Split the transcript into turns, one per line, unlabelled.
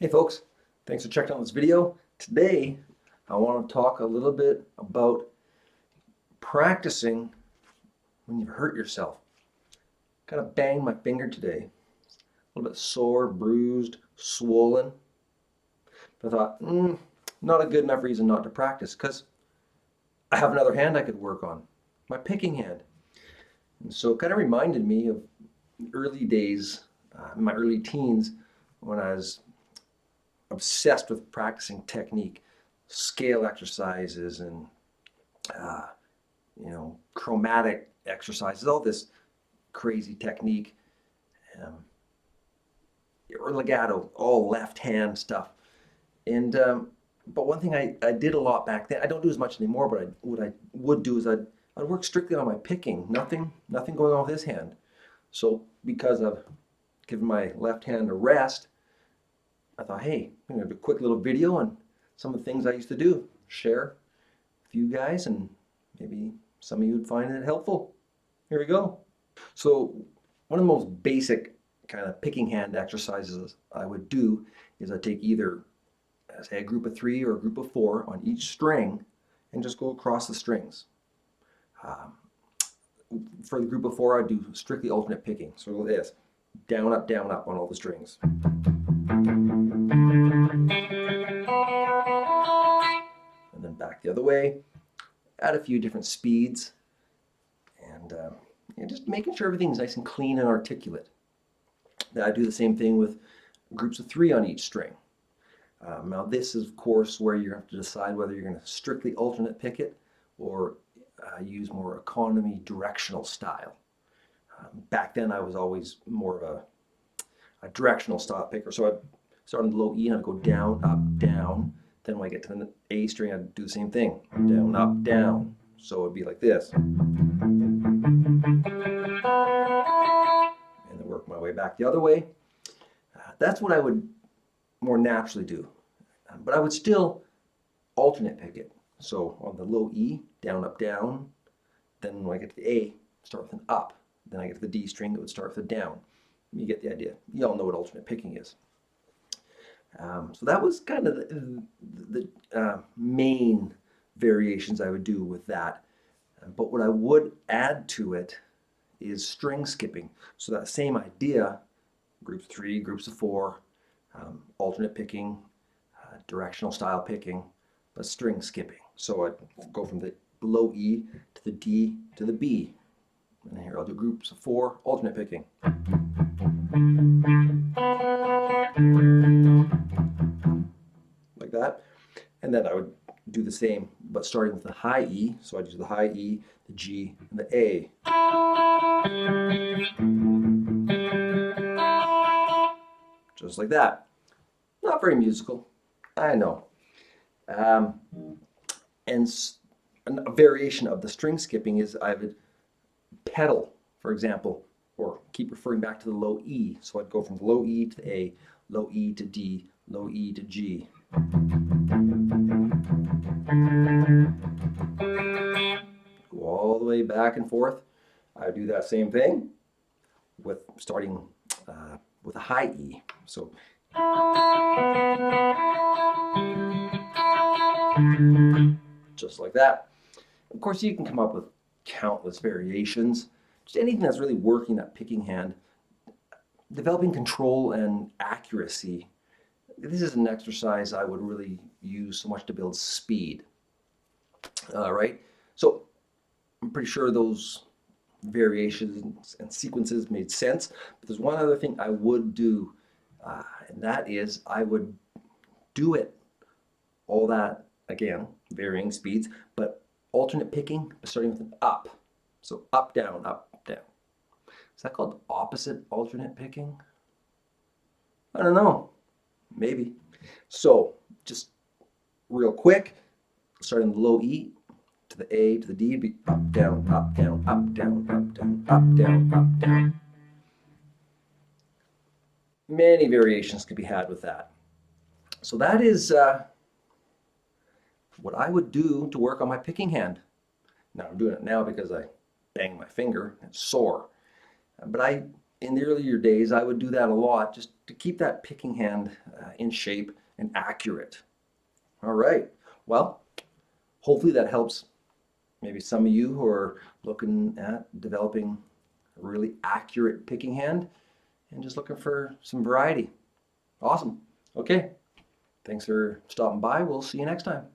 Hey folks, thanks for checking out this video. Today I want to talk a little bit about practicing when you've hurt yourself. Kind of banged my finger today. A little bit sore, bruised, swollen. But I thought, not a good enough reason not to practice because I have another hand I could work on, my picking hand. And so it kind of reminded me of early days, my early teens, when I was obsessed with practicing technique, scale exercises, and uh, chromatic exercises, all this crazy technique, um, or legato, all left hand stuff. And but one thing I did a lot back then, I don't do as much anymore, but what I would do is I'd work strictly on my picking, nothing going on with this hand. So because I've given my left hand a rest, I thought, hey, I'm gonna do a quick little video on some of the things I used to do, share with you guys, and maybe some of you would find it helpful. Here we go. So one of the most basic kind of picking hand exercises I would do is I'd take either, say, a group of 3 or a group of 4 on each string and just go across the strings. For the group of 4, I'd do strictly alternate picking. So like this, down, up on all the strings. And then back the other way, at a few different speeds, and just making sure everything's nice and clean and articulate. Then I do the same thing with groups of 3 on each string. Now this is, of course, where you have to decide whether you're going to strictly alternate pick it or use more economy directional style. Back then I was always more of a directional style picker, so I'd start on the low E and I'd go down, up, down. Then when I get to the A string, I'd do the same thing, down, up, down. So it'd be like this. And then work my way back the other way. That's what I would more naturally do. But I would still alternate pick it. So on the low E, down, up, down. Then when I get to the A, start with an up. Then I get to the D string, it would start with a down. You get the idea. You all know what alternate picking is. So that was kind of the main variations I would do with that. But what I would add to it is string skipping. So that same idea, groups of 3, groups of 4, alternate picking, directional style picking, but string skipping. So I'd go from the low E to the D to the B. And here I'll do groups of 4, alternate picking. Like that. And then I would do the same, but starting with the high E. So I'd do the high E, the G, and the A. Just like that. Not very musical, I know. And a variation of the string skipping is I would pedal, for example, or keep referring back to the low E. So I'd go from the low E to the A, low E to D, low E to G. Go all the way back and forth. I would do that same thing with starting with a high E. So just like that. Of course, you can come up with countless variations. Just anything that's really working that picking hand. Developing control and accuracy. This is an exercise I would really use so much to build speed. All right. So I'm pretty sure those variations and sequences made sense. But there's one other thing I would do, and that is I would do it all that, again, varying speeds, but alternate picking, starting with an up. So up, down, up, down. Is that called opposite alternate picking? I don't know. Maybe. So just real quick, starting the low E to the A to the D, be up, down, up, down, up, down, up, down, up, down, up, down. Many variations can be had with that. So that is what I would do to work on my picking hand. Now I'm doing it now because I banged my finger, it's sore. But I in the earlier days, I would do that a lot just to keep that picking hand in shape and accurate. All right. Well, hopefully that helps maybe some of you who are looking at developing a really accurate picking hand and just looking for some variety. Awesome. Okay. Thanks for stopping by. We'll see you next time.